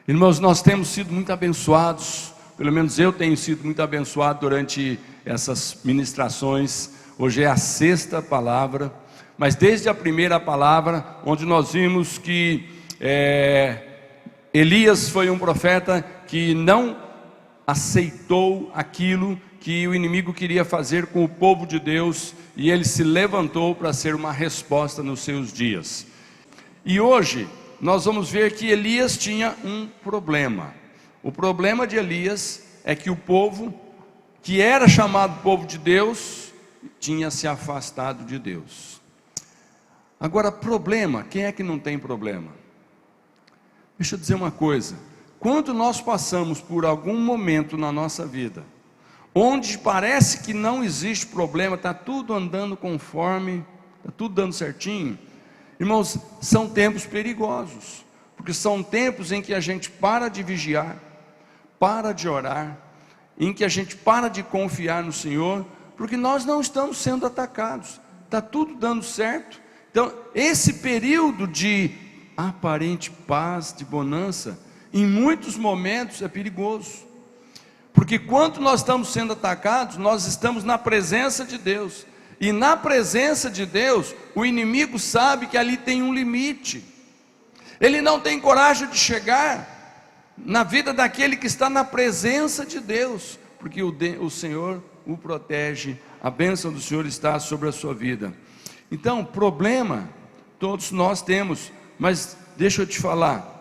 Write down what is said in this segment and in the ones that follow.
Irmãos, nós temos sido muito abençoados, pelo menos eu tenho sido muito abençoado durante essas ministrações. Hoje é a sexta palavra, mas desde a primeira palavra, onde nós vimos que Elias foi um profeta que não aceitou aquilo que o inimigo queria fazer com o povo de Deus, e ele se levantou para ser uma resposta nos seus dias. E hoje nós vamos ver que Elias tinha um problema. O problema de Elias é que o povo, que era chamado povo de Deus, tinha se afastado de Deus. Agora, problema, quem é que não tem problema? Deixa eu dizer uma coisa: quando nós passamos por algum momento na nossa vida, onde parece que não existe problema, está tudo andando conforme, está tudo dando certinho, irmãos, são tempos perigosos, porque são tempos em que a gente para de vigiar, para de orar, em que a gente para de confiar no Senhor, porque nós não estamos sendo atacados, está tudo dando certo. Então, esse período de aparente paz, de bonança, em muitos momentos é perigoso, porque quando nós estamos sendo atacados, nós estamos na presença de Deus, e na presença de Deus, o inimigo sabe que ali tem um limite, ele não tem coragem de chegar na vida daquele que está na presença de Deus, porque o Senhor o protege, a bênção do Senhor está sobre a sua vida. Então, problema, todos nós temos, mas deixa eu te falar,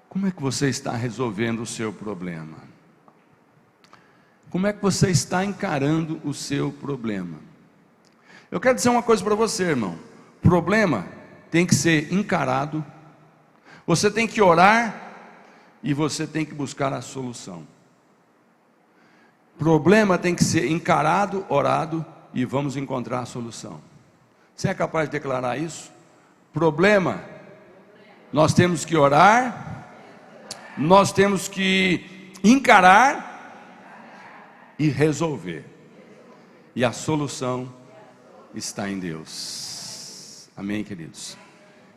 como é que você está resolvendo o seu problema? Como é que você está encarando o seu problema? Eu quero dizer uma coisa para você, irmão: problema tem que ser encarado, você tem que orar e você tem que buscar a solução. Problema tem que ser encarado, orado e vamos encontrar a solução. Você é capaz de declarar isso? Problema, nós temos que orar, nós temos que encarar e resolver, e a solução está em Deus. Amém, queridos?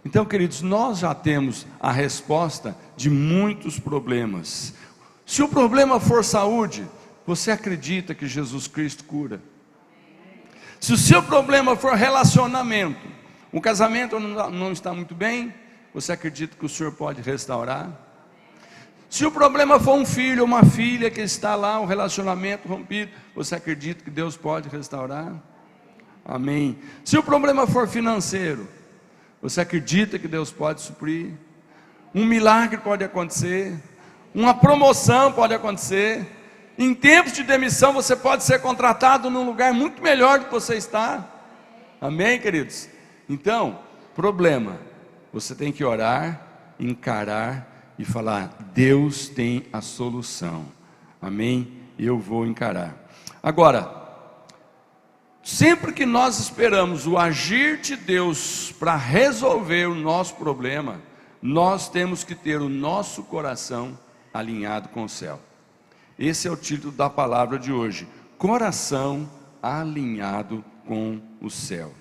Então, queridos, nós já temos a resposta de muitos problemas. Se o problema for saúde, você acredita que Jesus Cristo cura? Se o seu problema for relacionamento, o casamento não está muito bem, você acredita que o Senhor pode restaurar? Se o problema for um filho ou uma filha que está lá, um relacionamento rompido, você acredita que Deus pode restaurar? Amém. Se o problema for financeiro, você acredita que Deus pode suprir? Um milagre pode acontecer, uma promoção pode acontecer, em tempos de demissão você pode ser contratado num lugar muito melhor do que você está. Amém, queridos? Então, problema, você tem que orar, encarar e falar: Deus tem a solução. Amém? Eu vou encarar. Agora, sempre que nós esperamos o agir de Deus para resolver o nosso problema, nós temos que ter o nosso coração alinhado com o céu. Esse é o título da palavra de hoje: coração alinhado com o céu.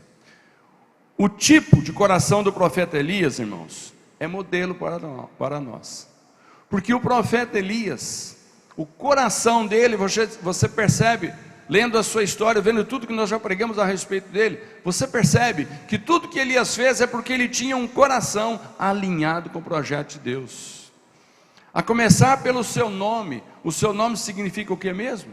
O tipo de coração do profeta Elias, irmãos, é modelo para nós, porque o profeta Elias, o coração dele, você percebe, lendo a sua história, vendo tudo que nós já pregamos a respeito dele, você percebe que tudo que Elias fez é porque ele tinha um coração alinhado com o projeto de Deus. A começar pelo seu nome. O seu nome significa o que mesmo?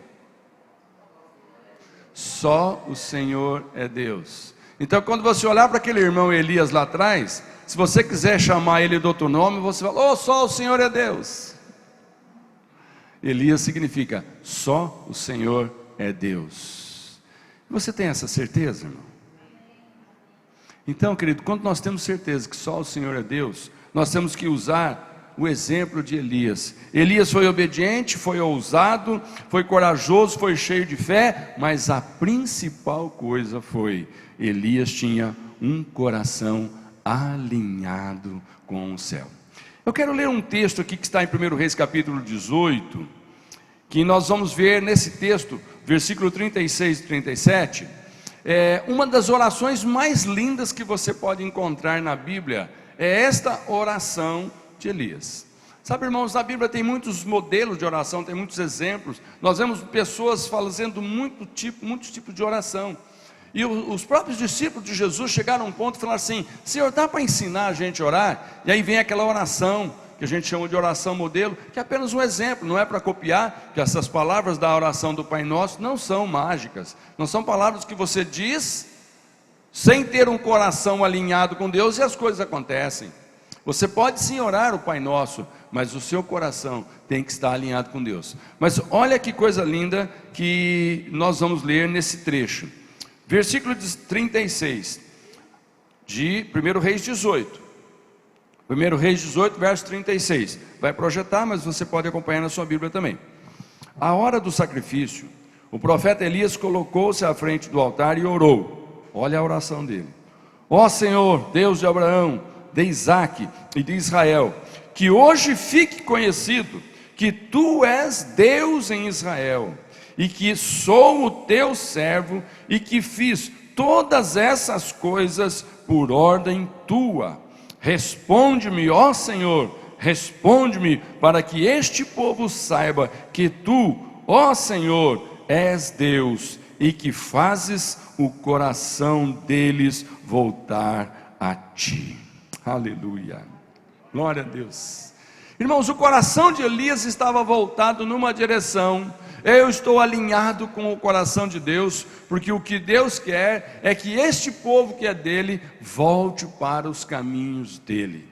Só o Senhor é Deus. Então, quando você olhar para aquele irmão Elias lá atrás, se você quiser chamar ele de outro nome, você fala: oh, só o Senhor é Deus. Elias significa só o Senhor é Deus. Você tem essa certeza, irmão? Então, querido, quando nós temos certeza que só o Senhor é Deus, nós temos que usar o exemplo de Elias. Elias foi obediente, foi ousado, foi corajoso, foi cheio de fé, mas a principal coisa foi: Elias tinha um coração alinhado com o céu. Eu quero ler um texto aqui que está em 1 Reis capítulo 18, que nós vamos ver nesse texto, versículo 36 e 37, uma das orações mais lindas que você pode encontrar na Bíblia, é esta oração de Elias. Sabe, irmãos, na Bíblia tem muitos modelos de oração, tem muitos exemplos. Nós vemos pessoas fazendo muitos tipos de oração. E os próprios discípulos de Jesus chegaram a um ponto e falaram assim: Senhor, dá para ensinar a gente a orar? E aí vem aquela oração que a gente chama de oração modelo, que é apenas um exemplo, não é para copiar, que essas palavras da oração do Pai Nosso não são mágicas, não são palavras que você diz sem ter um coração alinhado com Deus e as coisas acontecem. Você pode sim orar o Pai Nosso, mas o seu coração tem que estar alinhado com Deus. Mas olha que coisa linda que nós vamos ler nesse trecho. Versículo 36, de 1 Reis 18. 1 Reis 18, verso 36. Vai projetar, mas você pode acompanhar na sua Bíblia também. A hora do sacrifício, o profeta Elias colocou-se à frente do altar e orou. Olha a oração dele: Ó Senhor, Deus de Abraão, de Isaque e de Israel, que hoje fique conhecido que tu és Deus em Israel, e que sou o teu servo, e que fiz todas essas coisas por ordem tua. Responde-me, ó Senhor, responde-me, para que este povo saiba que tu, ó Senhor, és Deus, e que fazes o coração deles voltar a ti. Aleluia, glória a Deus. Irmãos, o coração de Elias estava voltado numa direção. Eu estou alinhado com o coração de Deus, porque o que Deus quer é que este povo que é dele volte para os caminhos dele.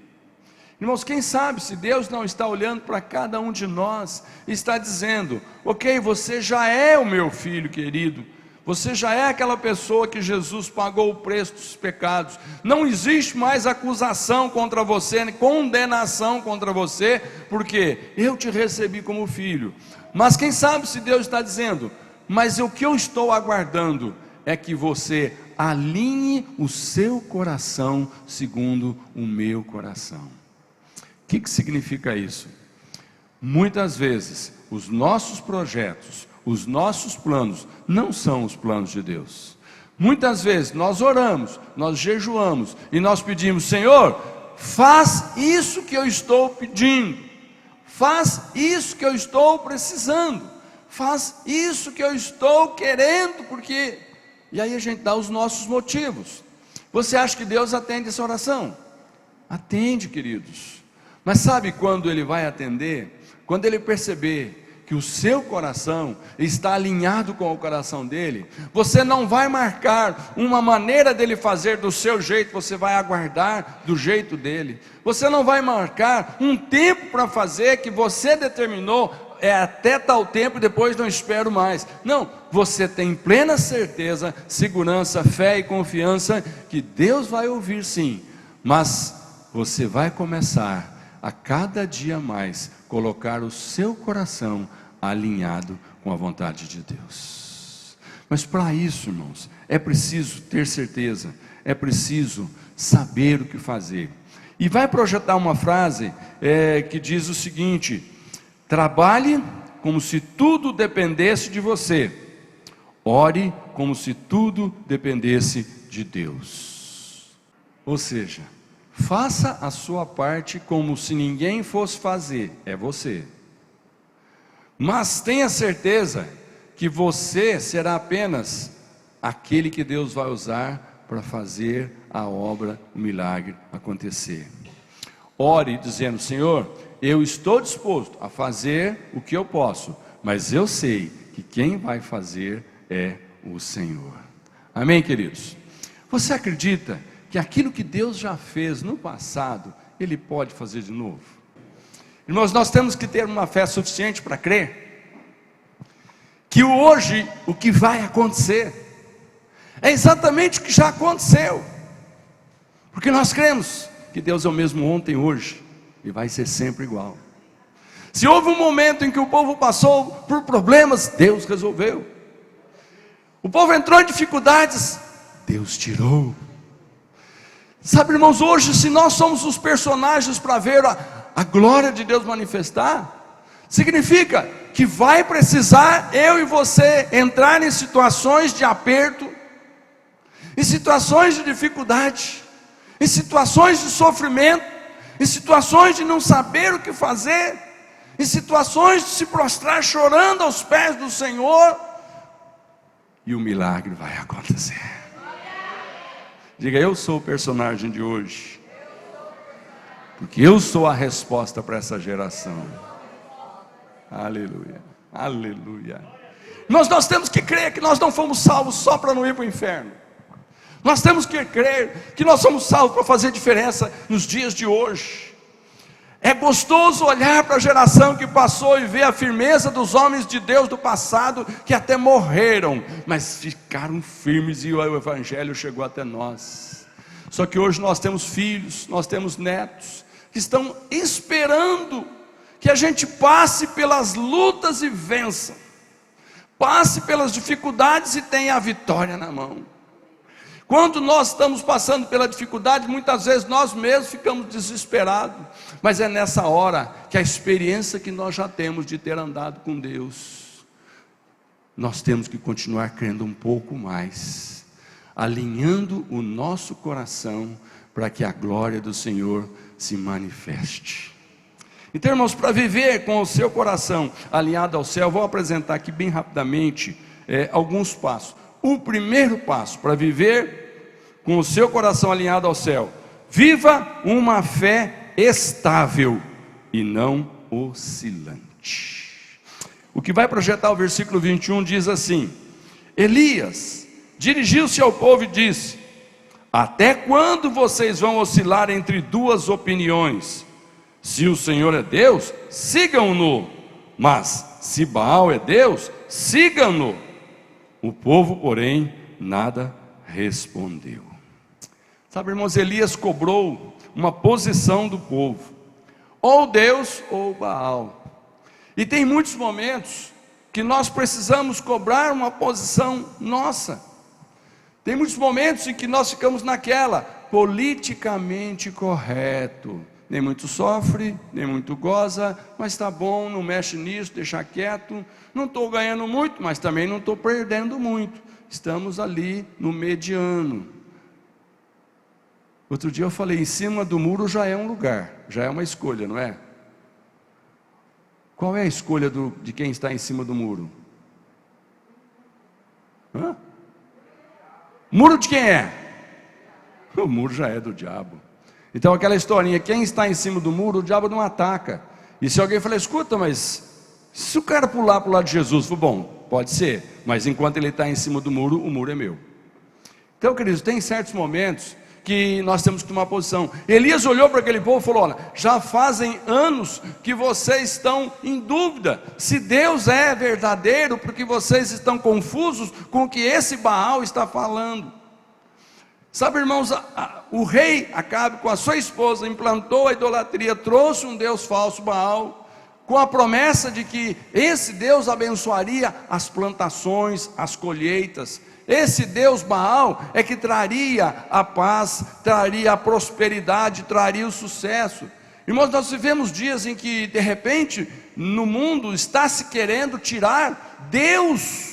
Irmãos, quem sabe se Deus não está olhando para cada um de nós e está dizendo: ok, você já é o meu filho querido, você já é aquela pessoa que Jesus pagou o preço dos pecados, não existe mais acusação contra você, condenação contra você, porque eu te recebi como filho. Mas quem sabe se Deus está dizendo: mas o que eu estou aguardando é que você alinhe o seu coração segundo o meu coração. O que significa isso? Muitas vezes os nossos projetos, os nossos planos não são os planos de Deus. Muitas vezes nós oramos, nós jejuamos e nós pedimos: Senhor, faz isso que eu estou pedindo, faz isso que eu estou precisando, faz isso que eu estou querendo, porque... E aí a gente dá os nossos motivos. Você acha que Deus atende essa oração? Atende, queridos. Mas sabe quando Ele vai atender? Quando Ele perceber que o seu coração está alinhado com o coração dele. Você não vai marcar uma maneira dele fazer do seu jeito, você vai aguardar do jeito dele. Você não vai marcar um tempo para fazer que você determinou, até tal tempo e depois não espero mais. Não, você tem plena certeza, segurança, fé e confiança que Deus vai ouvir sim, mas você vai começar a cada dia mais colocar o seu coração alinhado com a vontade de Deus. Mas para isso, irmãos, é preciso ter certeza, é preciso saber o que fazer. E vai projetar uma frase que diz o seguinte: trabalhe como se tudo dependesse de você, ore como se tudo dependesse de Deus. Ou seja, faça a sua parte como se ninguém fosse fazer, é você. Mas tenha certeza que você será apenas aquele que Deus vai usar para fazer a obra, o milagre acontecer. Ore dizendo: Senhor, eu estou disposto a fazer o que eu posso, mas eu sei que quem vai fazer é o Senhor. Amém, queridos? Você acredita que aquilo que Deus já fez no passado, Ele pode fazer de novo? Irmãos, nós temos que ter uma fé suficiente para crer que hoje o que vai acontecer é exatamente o que já aconteceu, porque nós cremos que Deus é o mesmo ontem, hoje e vai ser sempre igual. Se houve um momento em que o povo passou por problemas, Deus resolveu. O povo entrou em dificuldades, Deus tirou. Sabe, irmãos, hoje se nós somos os personagens para ver a glória de Deus manifestar, significa que vai precisar eu e você entrar em situações de aperto, em situações de dificuldade, em situações de sofrimento, em situações de não saber o que fazer, em situações de se prostrar chorando aos pés do Senhor, e o milagre vai acontecer. Diga: eu sou o personagem de hoje, porque eu sou a resposta para essa geração. Aleluia, aleluia. Nós temos que crer que nós não fomos salvos só para não ir para o inferno. Nós temos que crer que nós somos salvos para fazer diferença nos dias de hoje. É gostoso olhar para a geração que passou e ver a firmeza dos homens de Deus do passado, que até morreram, mas ficaram firmes e o evangelho chegou até nós. Só que hoje nós temos filhos, nós temos netos, que estão esperando que a gente passe pelas lutas e vença, passe pelas dificuldades e tenha a vitória na mão. Quando nós estamos passando pela dificuldade, muitas vezes nós mesmos ficamos desesperados, mas é nessa hora que a experiência que nós já temos de ter andado com Deus, nós temos que continuar crendo um pouco mais, alinhando o nosso coração para que a glória do Senhor se manifeste. Então, irmãos, para viver com o seu coração alinhado ao céu, vou apresentar aqui bem rapidamente alguns passos. O primeiro passo para viver com o seu coração alinhado ao céu: viva uma fé estável e não oscilante. O que vai projetar o versículo 21 diz assim: Elias dirigiu-se ao povo e disse: até quando vocês vão oscilar entre duas opiniões? Se o Senhor é Deus, sigam-no, mas se Baal é Deus, sigam-no. O povo, porém, nada respondeu. Sabe, irmãos, Elias cobrou uma posição do povo: ou Deus ou Baal. E tem muitos momentos que nós precisamos cobrar uma posição nossa. Tem muitos momentos em que nós ficamos naquela, politicamente correto. Nem muito sofre, nem muito goza, mas está bom, não mexe nisso, deixa quieto. Não estou ganhando muito, mas também não estou perdendo muito. Estamos ali no mediano. Outro dia eu falei: em cima do muro já é um lugar, já é uma escolha, não é? Qual é a escolha de quem está em cima do muro? Muro de quem é? O muro já é do diabo. Então aquela historinha: quem está em cima do muro, o diabo não ataca. E se alguém falar: escuta, mas se o cara pular para o lado de Jesus, for bom, pode ser, mas enquanto ele está em cima do muro, o muro é meu. Então, queridos, tem certos momentos que nós temos que tomar posição. Elias olhou para aquele povo e falou: olha, já fazem anos que vocês estão em dúvida se Deus é verdadeiro, porque vocês estão confusos com o que esse Baal está falando. Sabe, irmãos, o rei Acabe, com a sua esposa, implantou a idolatria, trouxe um Deus falso, Baal, com a promessa de que esse Deus abençoaria as plantações, as colheitas. Esse Deus Baal é que traria a paz, traria a prosperidade, traria o sucesso. Irmãos, nós vivemos dias em que de repente no mundo está se querendo tirar Deus,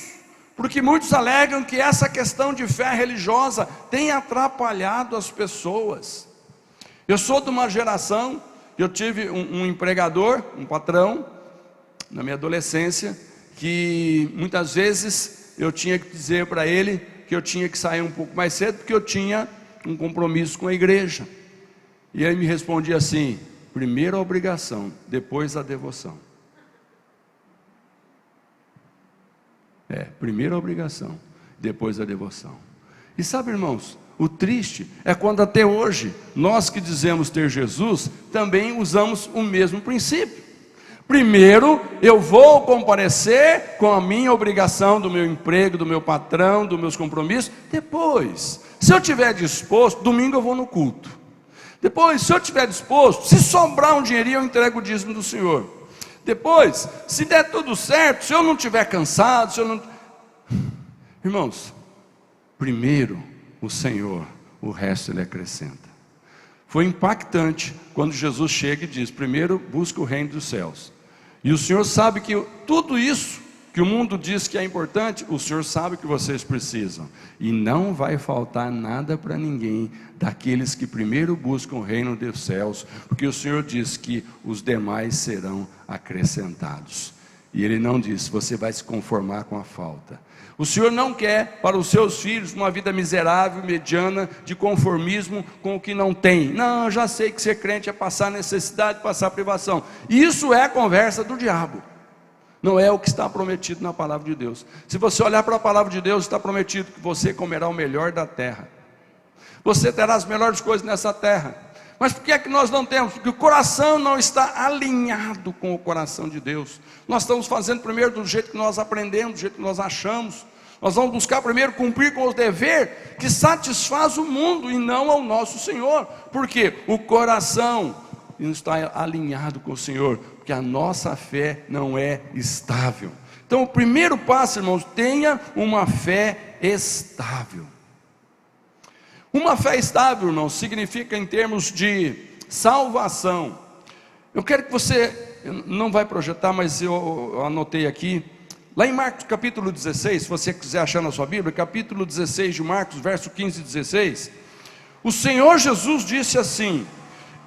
porque muitos alegam que essa questão de fé religiosa tem atrapalhado as pessoas. Eu sou de uma geração, eu tive um empregador, um patrão, na minha adolescência, que muitas vezes eu tinha que dizer para ele que eu tinha que sair um pouco mais cedo, porque eu tinha um compromisso com a igreja. E ele me respondia assim: primeiro a obrigação, depois a devoção. Primeiro a obrigação, depois a devoção. E sabe, irmãos, o triste é quando até hoje, nós que dizemos ter Jesus, também usamos o mesmo princípio. Primeiro eu vou comparecer com a minha obrigação do meu emprego, do meu patrão, dos meus compromissos. Depois, se eu estiver disposto, domingo eu vou no culto. Depois, se eu estiver disposto, se sobrar um dinheirinho, eu entrego o dízimo do Senhor. Depois, se der tudo certo, se eu não estiver cansado, se eu não... Irmãos, primeiro o Senhor, o resto Ele acrescenta. Foi impactante quando Jesus chega e diz: primeiro busca o reino dos céus. E o Senhor sabe que tudo isso que o mundo diz que é importante, o Senhor sabe que vocês precisam. E não vai faltar nada para ninguém daqueles que primeiro buscam o reino dos céus, porque o Senhor diz que os demais serão acrescentados. E Ele não diz, você vai se conformar com a falta. O Senhor não quer para os seus filhos uma vida miserável, mediana, de conformismo com o que não tem. Não, eu já sei que ser crente é passar necessidade, passar privação. Isso é a conversa do diabo. Não é o que está prometido na palavra de Deus. Se você olhar para a palavra de Deus, está prometido que você comerá o melhor da terra. Você terá as melhores coisas nessa terra. Mas por que é que nós não temos? Porque o coração não está alinhado com o coração de Deus. Nós estamos fazendo primeiro do jeito que nós aprendemos, do jeito que nós achamos. Nós vamos buscar primeiro cumprir com os deveres que satisfaz o mundo e não ao nosso Senhor. Por quê? O coração não está alinhado com o Senhor, porque a nossa fé não é estável. Então o primeiro passo, irmãos, tenha uma fé estável. Uma fé estável, irmãos, significa em termos de salvação. Eu quero que você, não vai projetar, mas eu anotei aqui, lá em Marcos capítulo 16, se você quiser achar na sua Bíblia, capítulo 16 de Marcos, verso 15 e 16, o Senhor Jesus disse assim: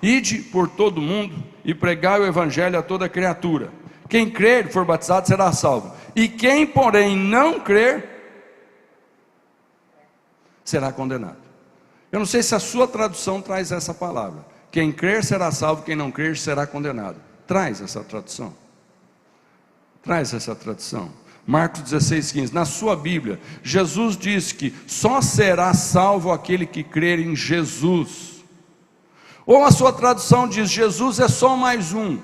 ide por todo mundo e pregai o evangelho a toda criatura. Quem crer e for batizado será salvo, e quem porém não crer será condenado. Eu não sei se a sua tradução traz essa palavra. Quem crer será salvo, quem não crer será condenado. Traz essa tradução. Traz essa tradução. Marcos 16, 15. Na sua Bíblia, Jesus diz que só será salvo aquele que crer em Jesus. Ou a sua tradução diz, Jesus é só mais um.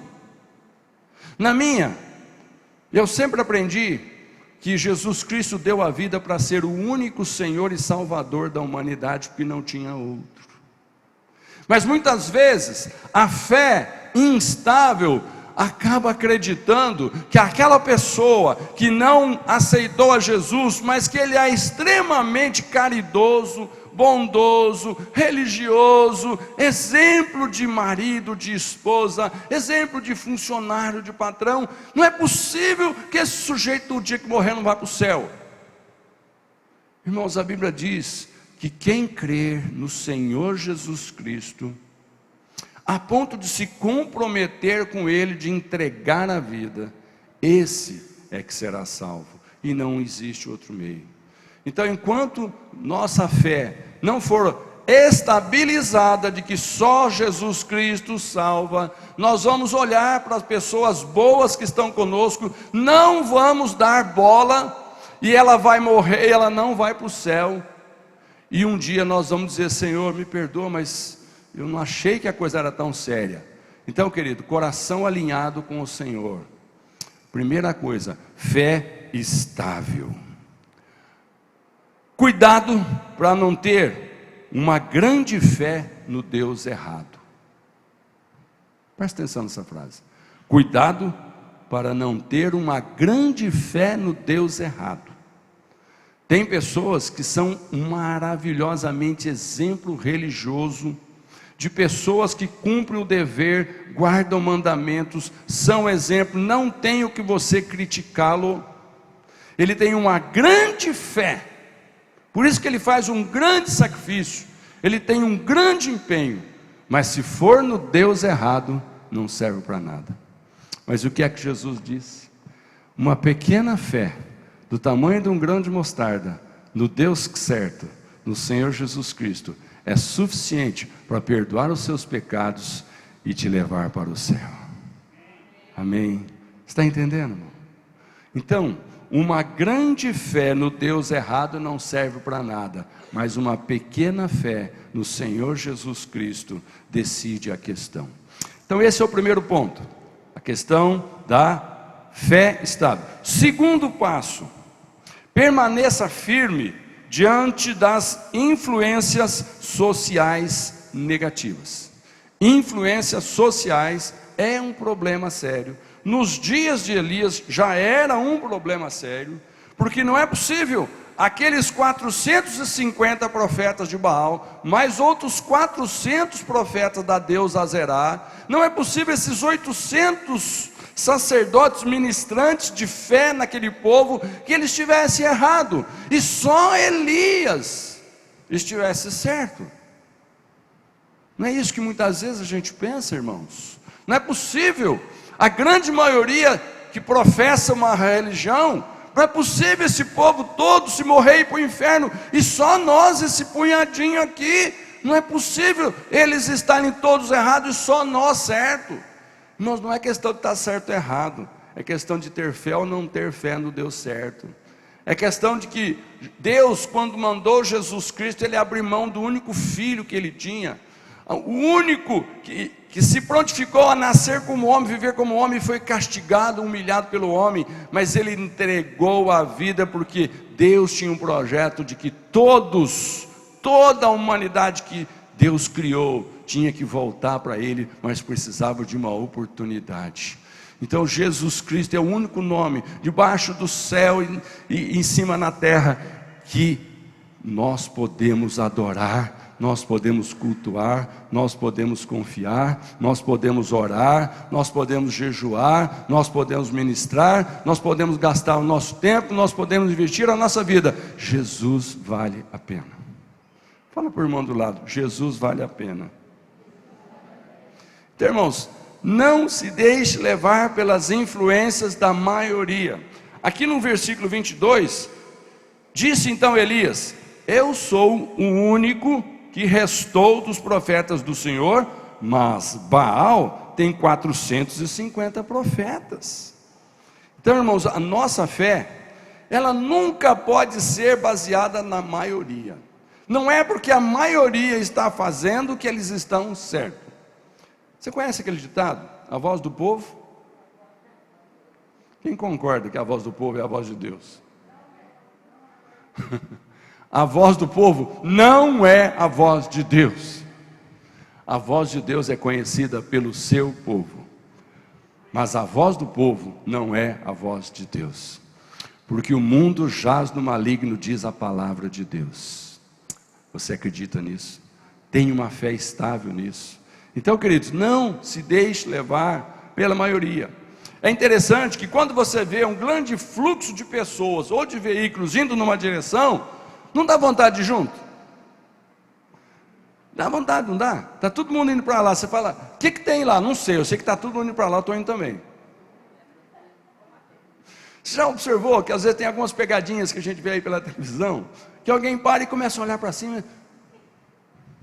Na minha, eu sempre aprendi que Jesus Cristo deu a vida para ser o único Senhor e Salvador da humanidade, porque não tinha outro. Mas muitas vezes, a fé instável acaba acreditando que aquela pessoa que não aceitou a Jesus, mas que ele é extremamente caridoso, bondoso, religioso, exemplo de marido, de esposa, exemplo de funcionário, de patrão, não é possível que esse sujeito no dia que morrer não vá para o céu. Irmãos, a Bíblia diz que quem crer no Senhor Jesus Cristo, a ponto de se comprometer com Ele, de entregar a vida, esse é que será salvo, e não existe outro meio. Então, enquanto nossa fé não for estabilizada de que só Jesus Cristo salva, nós vamos olhar para as pessoas boas que estão conosco, não vamos dar bola, e ela vai morrer, ela não vai para o céu, e um dia nós vamos dizer: Senhor, me perdoa, mas eu não achei que a coisa era tão séria. Então, querido, coração alinhado com o Senhor. Primeira coisa, fé estável. Cuidado para não ter uma grande fé no Deus errado. Presta atenção nessa frase. Cuidado para não ter uma grande fé no Deus errado. Tem pessoas que são maravilhosamente exemplo religioso, de pessoas que cumprem o dever, guardam mandamentos, são exemplo, não tem o que você criticá-lo. Ele tem uma grande fé, por isso que ele faz um grande sacrifício, ele tem um grande empenho, mas se for no Deus errado, não serve para nada. Mas o que é que Jesus disse? Uma pequena fé, do tamanho de um grão de mostarda, no Deus certo, no Senhor Jesus Cristo, é suficiente para perdoar os seus pecados e te levar para o céu. Amém? Está entendendo, irmão? Então, uma grande fé no Deus errado não serve para nada, mas uma pequena fé no Senhor Jesus Cristo decide a questão. Então esse é o primeiro ponto, a questão da fé estável. Segundo passo, permaneça firme diante das influências sociais negativas. Influências sociais é um problema sério. Nos dias de Elias já era um problema sério, porque não é possível aqueles 450 profetas de Baal, mais outros 400 profetas da deusa Azerá. Não é possível esses 800 sacerdotes ministrantes de fé naquele povo, que eles tivessem errado, e só Elias estivesse certo. Não é isso que muitas vezes a gente pensa, irmãos? Não é possível, a grande maioria que professa uma religião, não é possível esse povo todo se morrer e ir para o inferno, e só nós, esse punhadinho aqui. Não é possível eles estarem todos errados e só nós certo. Irmãos, não é questão de estar certo ou errado, é questão de ter fé ou não ter fé no Deus certo. É questão de que Deus, quando mandou Jesus Cristo, Ele abriu mão do único filho que Ele tinha, o único que se prontificou a nascer como homem, viver como homem, foi castigado, humilhado pelo homem, mas Ele entregou a vida, porque Deus tinha um projeto de que toda a humanidade que Deus criou, tinha que voltar para Ele, mas precisava de uma oportunidade. Então Jesus Cristo é o único nome, debaixo do céu e em cima na terra, que nós podemos adorar, nós podemos cultuar, nós podemos confiar, nós podemos orar, nós podemos jejuar, nós podemos ministrar, nós podemos gastar o nosso tempo, nós podemos investir a nossa vida. Jesus vale a pena. Fala para o irmão do lado: Jesus vale a pena. Então, irmãos, não se deixe levar pelas influências da maioria. Aqui no versículo 22, disse então Elias: eu sou o único que restou dos profetas do Senhor, mas Baal tem 450 profetas. Então, irmãos, a nossa fé, ela nunca pode ser baseada na maioria. Não é porque a maioria está fazendo que eles estão certos. Você conhece aquele ditado? A voz do povo? Quem concorda que a voz do povo é a voz de Deus? A voz do povo não é a voz de Deus. A voz de Deus é conhecida pelo seu povo, mas a voz do povo não é a voz de Deus, porque o mundo jaz no maligno, diz a palavra de Deus. Você acredita nisso? Tem uma fé estável nisso? Então, queridos, não se deixe levar pela maioria. É interessante que quando você vê um grande fluxo de pessoas ou de veículos indo numa direção, não dá vontade de ir junto? Dá vontade, não dá? Está todo mundo indo para lá, você fala: o que tem lá? Não sei, eu sei que está todo mundo indo para lá, eu estou indo também. Você já observou que às vezes tem algumas pegadinhas que a gente vê aí pela televisão, que alguém para e começa a olhar para cima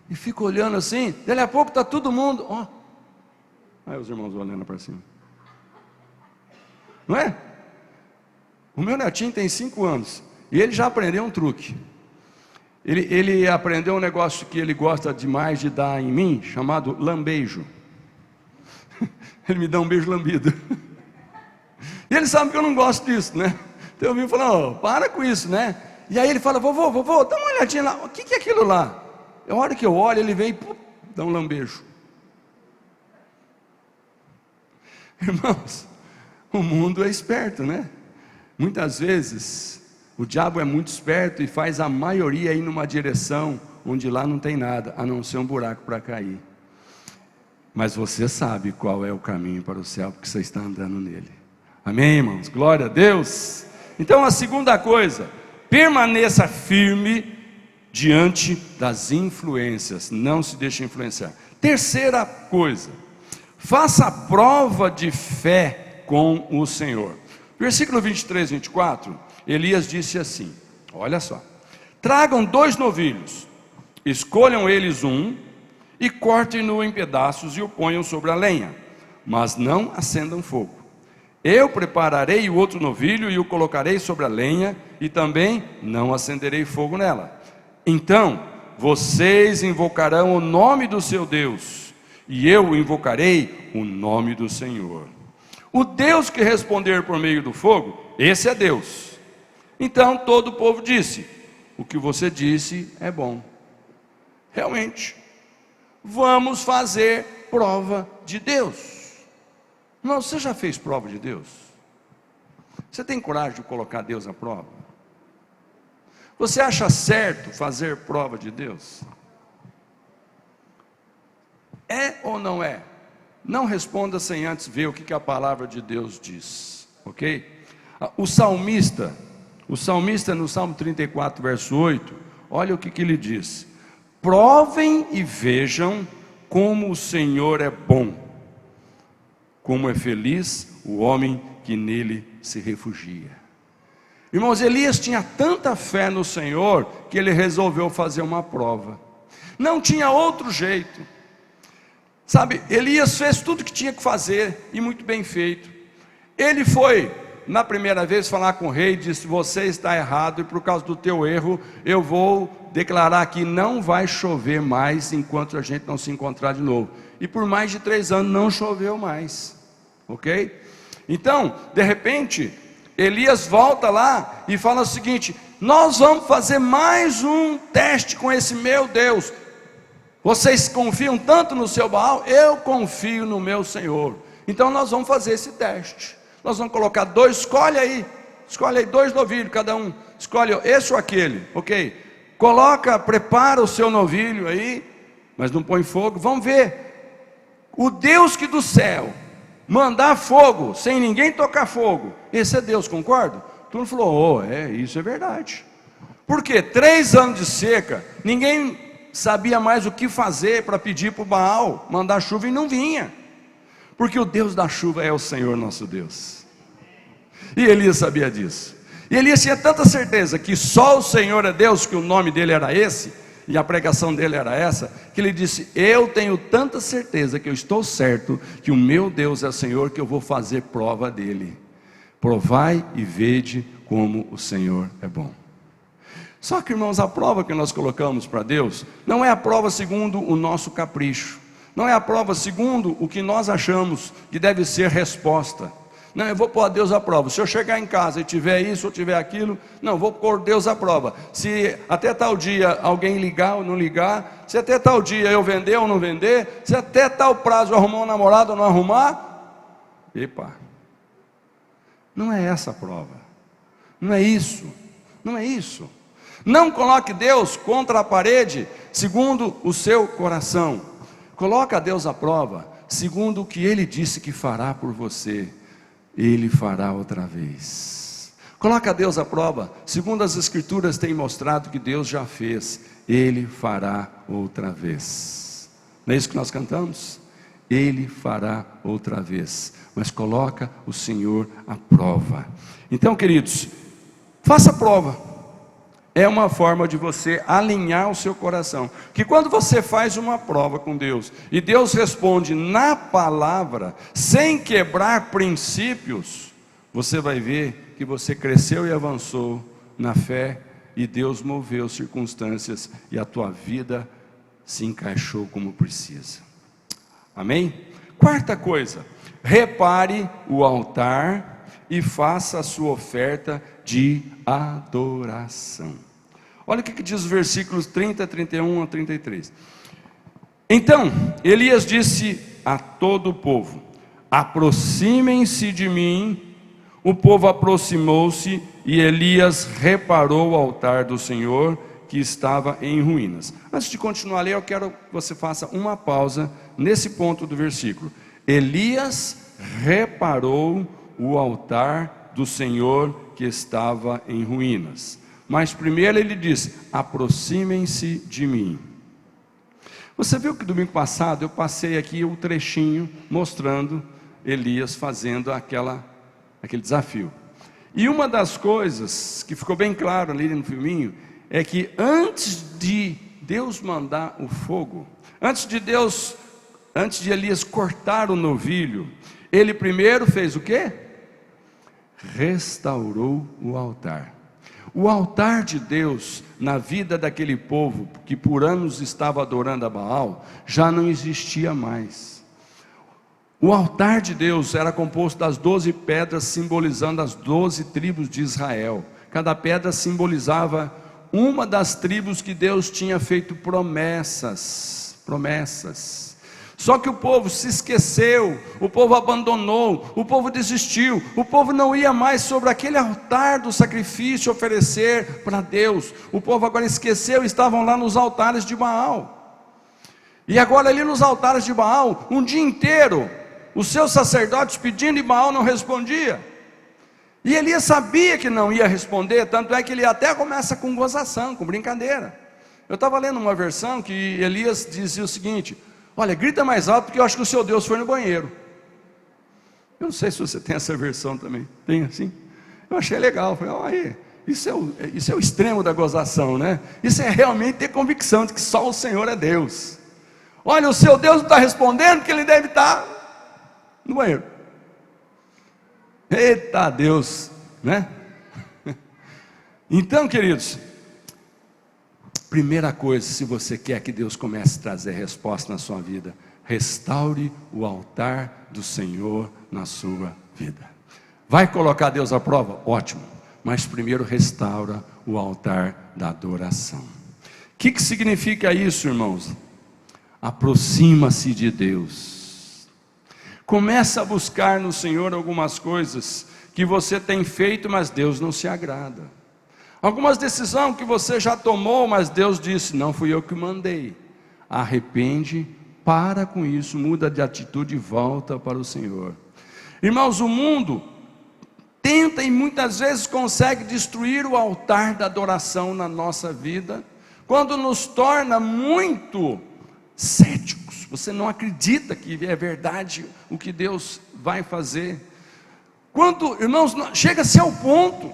e fica olhando assim, dali a pouco está todo mundo, ó. Aí os irmãos olhando para cima. Não é? O meu netinho tem 5 anos e ele já aprendeu um truque. Ele aprendeu um negócio que ele gosta demais de dar em mim, chamado lambejo. Ele me dá um beijo lambido. E ele sabe que eu não gosto disso, né? Então eu vim falar: oh, para com isso, né? E aí ele fala: vovô, dá uma olhadinha lá. O que é aquilo lá? A hora que eu olho, ele vem e dá um lambejo. Irmãos, o mundo é esperto, né? Muitas vezes o diabo é muito esperto e faz a maioria ir numa direção onde lá não tem nada, a não ser um buraco para cair. Mas você sabe qual é o caminho para o céu, porque você está andando nele. Amém, irmãos? Glória a Deus. Então, a segunda coisa: permaneça firme diante das influências, não se deixe influenciar. Terceira coisa: faça a prova de fé com o Senhor. Versículo 23, 24, Elias disse assim: olha só, tragam 2 novilhos, escolham eles um, e cortem-no em pedaços e o ponham sobre a lenha, mas não acendam fogo. Eu prepararei o outro novilho e o colocarei sobre a lenha, e também não acenderei fogo nela. Então vocês invocarão o nome do seu Deus, e eu invocarei o nome do Senhor. O Deus que responder por meio do fogo, esse é Deus. Então todo o povo disse: o que você disse é bom. Realmente, vamos fazer prova de Deus. Não, você já fez prova de Deus? Você tem coragem de colocar Deus à prova? Você acha certo fazer prova de Deus? É ou não é? Não responda sem antes ver o que a palavra de Deus diz, ok? O salmista no Salmo 34, verso 8, olha o que ele diz: provem e vejam como o Senhor é bom, como é feliz o homem que nele se refugia. Irmãos, Elias tinha tanta fé no Senhor que ele resolveu fazer uma prova. Não tinha outro jeito. Sabe, Elias fez tudo o que tinha que fazer, e muito bem feito. Ele foi, na primeira vez, falar com o rei, e disse: você está errado, e por causa do teu erro, eu vou declarar que não vai chover mais, enquanto a gente não se encontrar de novo. E por mais de 3 anos não choveu mais, ok? Então, de repente, Elias volta lá, e fala o seguinte: nós vamos fazer mais um teste com esse meu Deus. Vocês confiam tanto no seu Baal, eu confio no meu Senhor. Então nós vamos fazer esse teste. Nós vamos colocar 2, escolhe aí 2 novilhos cada um. Escolhe esse ou aquele, ok? Prepara o seu novilho aí, mas não põe fogo. Vamos ver. O Deus que do céu mandar fogo, sem ninguém tocar fogo, esse é Deus, concorda? Todo mundo falou: isso é verdade. Por quê? 3 anos de seca, ninguém sabia mais o que fazer para pedir para o Baal mandar chuva, e não vinha, porque o Deus da chuva é o Senhor nosso Deus. E Elias sabia disso, e Elias tinha tanta certeza que só o Senhor é Deus, que o nome dele era esse, e a pregação dele era essa, que ele disse: eu tenho tanta certeza que eu estou certo, que o meu Deus é o Senhor, que eu vou fazer prova dele. Provai e vede como o Senhor é bom. Só que, irmãos, a prova que nós colocamos para Deus não é a prova segundo o nosso capricho, não é a prova segundo o que nós achamos que deve ser resposta. Não, eu vou pôr a Deus à prova. Se eu chegar em casa e tiver isso ou tiver aquilo, não, vou pôr Deus à prova. Se até tal dia alguém ligar ou não ligar, se até tal dia eu vender ou não vender, se até tal prazo eu arrumar um namorado ou não arrumar, epa, não é essa a prova, não é isso, não é isso. Não coloque Deus contra a parede segundo o seu coração. Coloca Deus à prova segundo o que Ele disse que fará por você. Ele fará outra vez. Coloca Deus à prova segundo as Escrituras têm mostrado que Deus já fez. Ele fará outra vez. Não é isso que nós cantamos? Ele fará outra vez. Mas coloca o Senhor à prova. Então, queridos, faça a prova. É uma forma de você alinhar o seu coração. Que quando você faz uma prova com Deus, e Deus responde na palavra, sem quebrar princípios, você vai ver que você cresceu e avançou na fé, e Deus moveu circunstâncias, e a tua vida se encaixou como precisa. Amém? Quarta coisa, repare o altar e faça a sua oferta de adoração. Olha o que diz os versículos 30, 31 a 33. Então Elias disse a todo o povo: aproximem-se de mim. O povo aproximou-se, e Elias reparou o altar do Senhor, que estava em ruínas. Antes de continuar a ler, eu quero que você faça uma pausa nesse ponto do versículo. Elias reparou o altar do Senhor, que estava em ruínas. Mas primeiro ele diz: aproximem-se de mim. Você viu que domingo passado eu passei aqui um trechinho mostrando Elias fazendo aquele desafio. E uma das coisas que ficou bem claro ali no filminho é que antes de Deus mandar o fogo, antes de Elias cortar o novilho, ele primeiro fez o quê? Restaurou o altar. O altar de Deus na vida daquele povo que por anos estava adorando a Baal já não existia mais. O altar de Deus era composto das 12 pedras, simbolizando as 12 tribos de Israel. Cada pedra simbolizava uma das tribos que Deus tinha feito promessas. Só que o povo se esqueceu, o povo abandonou, o povo desistiu, o povo não ia mais sobre aquele altar do sacrifício oferecer para Deus. O povo agora esqueceu, estavam lá nos altares de Baal. E agora ali nos altares de Baal, um dia inteiro, os seus sacerdotes pedindo e Baal não respondia. E Elias sabia que não ia responder, tanto é que ele até começa com gozação, com brincadeira. Eu estava lendo uma versão que Elias dizia o seguinte: olha, grita mais alto porque eu acho que o seu Deus foi no banheiro. Eu não sei se você tem essa versão também. Tem assim? Eu achei legal. Falei, olha, isso é o extremo da gozação, né? Isso é realmente ter convicção de que só o Senhor é Deus. Olha, o seu Deus não está respondendo porque ele deve estar no banheiro. Eita Deus, né? Então, queridos, primeira coisa, se você quer que Deus comece a trazer resposta na sua vida, restaure o altar do Senhor na sua vida. Vai colocar Deus à prova? Ótimo, mas primeiro restaura o altar da adoração. O que significa isso, irmãos? Aproxima-se de Deus. Começa a buscar no Senhor algumas coisas que você tem feito, mas Deus não se agrada. Algumas decisões que você já tomou, mas Deus disse, não fui eu que mandei. Arrepende, para com isso, muda de atitude e volta para o Senhor. Irmãos, o mundo tenta e muitas vezes consegue destruir o altar da adoração na nossa vida, quando nos torna muito céticos. Você não acredita que é verdade o que Deus vai fazer. Quando, irmãos, chega-se ao ponto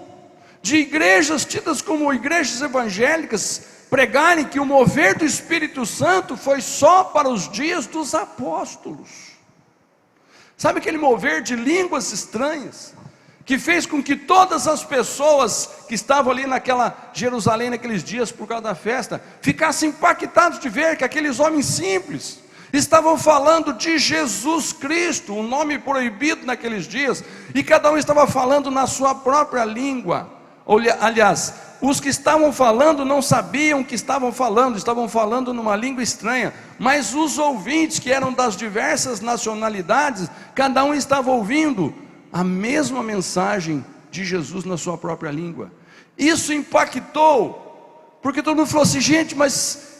de igrejas tidas como igrejas evangélicas pregarem que o mover do Espírito Santo foi só para os dias dos apóstolos. Sabe aquele mover de línguas estranhas, que fez com que todas as pessoas que estavam ali naquela Jerusalém naqueles dias por causa da festa, ficassem impactados de ver que aqueles homens simples estavam falando de Jesus Cristo, um nome proibido naqueles dias, e cada um estava falando na sua própria língua. Aliás, os que estavam falando não sabiam o que estavam falando numa língua estranha, mas os ouvintes, que eram das diversas nacionalidades, cada um estava ouvindo a mesma mensagem de Jesus na sua própria língua. Isso impactou, porque todo mundo falou assim, gente, mas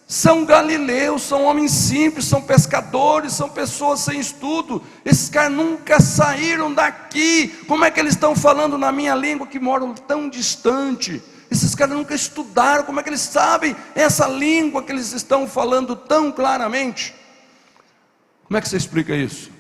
são galileus, são homens simples, são pescadores, são pessoas sem estudo, esses caras nunca saíram daqui, como é que eles estão falando na minha língua que moram tão distante? Esses caras nunca estudaram, como é que eles sabem essa língua que eles estão falando tão claramente? Como é que você explica isso?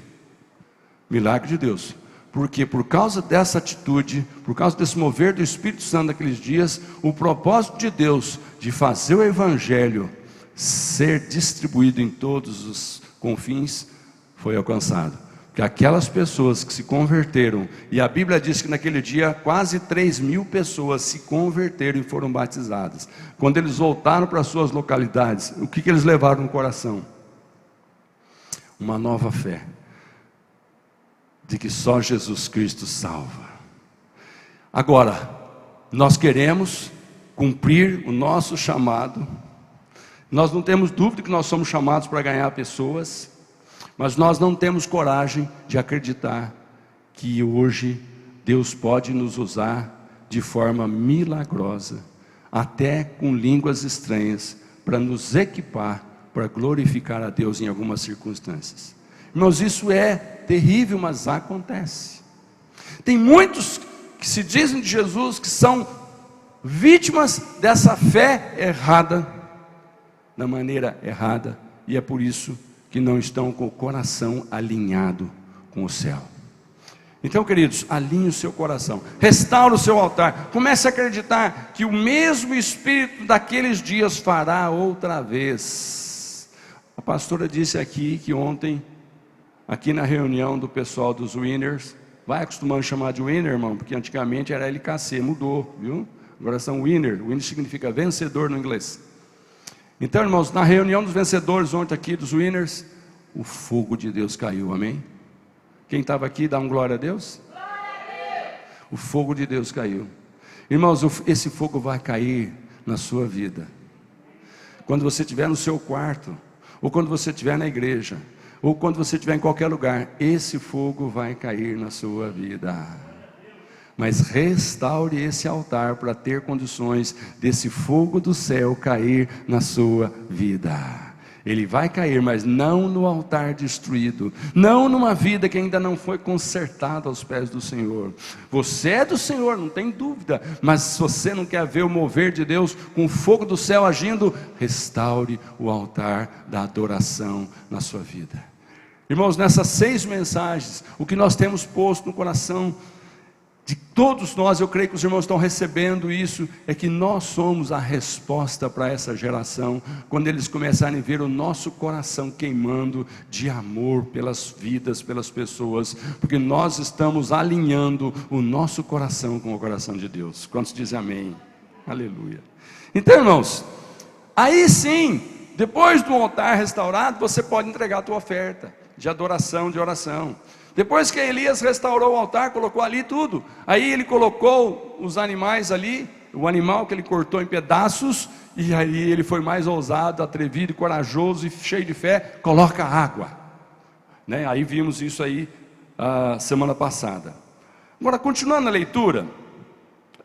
Milagre de Deus. Porque por causa dessa atitude, por causa desse mover do Espírito Santo naqueles dias, o propósito de Deus de fazer o Evangelho ser distribuído em todos os confins foi alcançado. Porque aquelas pessoas que se converteram, e a Bíblia diz que naquele dia quase 3.000 pessoas se converteram e foram batizadas. Quando eles voltaram para suas localidades, o que eles levaram no coração? Uma nova fé de que só Jesus Cristo salva. Agora, nós queremos cumprir o nosso chamado. Nós não temos dúvida que nós somos chamados para ganhar pessoas, mas nós não temos coragem de acreditar que hoje Deus pode nos usar de forma milagrosa, até com línguas estranhas, para nos equipar, para glorificar a Deus em algumas circunstâncias. Irmãos, isso é terrível, mas acontece. Tem muitos que se dizem de Jesus que são vítimas dessa fé errada, da maneira errada, e é por isso que não estão com o coração alinhado com o céu. Então, queridos, alinhe o seu coração, restaure o seu altar, comece a acreditar que o mesmo Espírito daqueles dias fará outra vez. A pastora disse aqui que ontem, aqui na reunião do pessoal dos Winners, vai acostumando chamar de Winner, irmão, porque antigamente era LKC, mudou, viu? Agora são Winner. Winner significa vencedor no inglês. Então, irmãos, na reunião dos vencedores ontem aqui, dos Winners, o fogo de Deus caiu, amém? Quem estava aqui, dá um glória a Deus? Glória a Deus! O fogo de Deus caiu. Irmãos, esse fogo vai cair na sua vida. Quando você estiver no seu quarto, ou quando você estiver na igreja, ou quando você estiver em qualquer lugar, esse fogo vai cair na sua vida. Mas restaure esse altar para ter condições desse fogo do céu cair na sua vida. Ele vai cair, mas não no altar destruído, não numa vida que ainda não foi consertada aos pés do Senhor. Você é do Senhor, não tem dúvida, mas se você não quer ver o mover de Deus com o fogo do céu agindo, restaure o altar da adoração na sua vida. Irmãos, nessas 6 mensagens, o que nós temos posto no coração de todos nós, eu creio que os irmãos estão recebendo isso, é que nós somos a resposta para essa geração, quando eles começarem a ver o nosso coração queimando de amor pelas vidas, pelas pessoas, porque nós estamos alinhando o nosso coração com o coração de Deus. Quantos dizem amém? Aleluia. Então, irmãos, aí sim, depois do altar restaurado, você pode entregar a tua oferta de adoração, de oração. Depois que Elias restaurou o altar, colocou ali tudo, aí ele colocou os animais ali, o animal que ele cortou em pedaços, e aí ele foi mais ousado, atrevido, corajoso e cheio de fé, coloca água, né? Aí vimos isso aí a semana passada. Agora, continuando a leitura,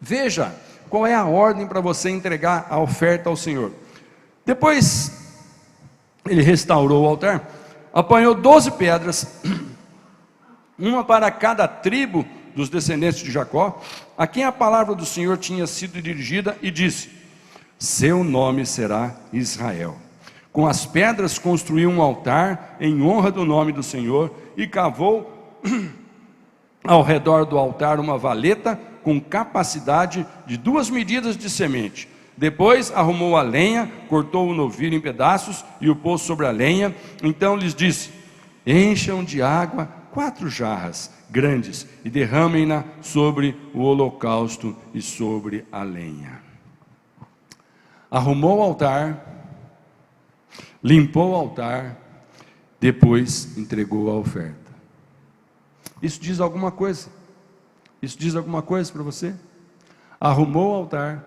veja qual é a ordem para você entregar a oferta ao Senhor. Depois ele restaurou o altar, apanhou 12 pedras, uma para cada tribo dos descendentes de Jacó, a quem a palavra do Senhor tinha sido dirigida, e disse: seu nome será Israel. Com as pedras construiu um altar em honra do nome do Senhor, e cavou ao redor do altar uma valeta com capacidade de 2 medidas de semente. Depois arrumou a lenha, cortou o novilho em pedaços e o pôs sobre a lenha. Então lhes disse: encham de água 4 jarras grandes e derramem-na sobre o holocausto e sobre a lenha. Arrumou o altar, limpou o altar, depois entregou a oferta. Isso diz alguma coisa? Isso diz alguma coisa para você? Arrumou o altar,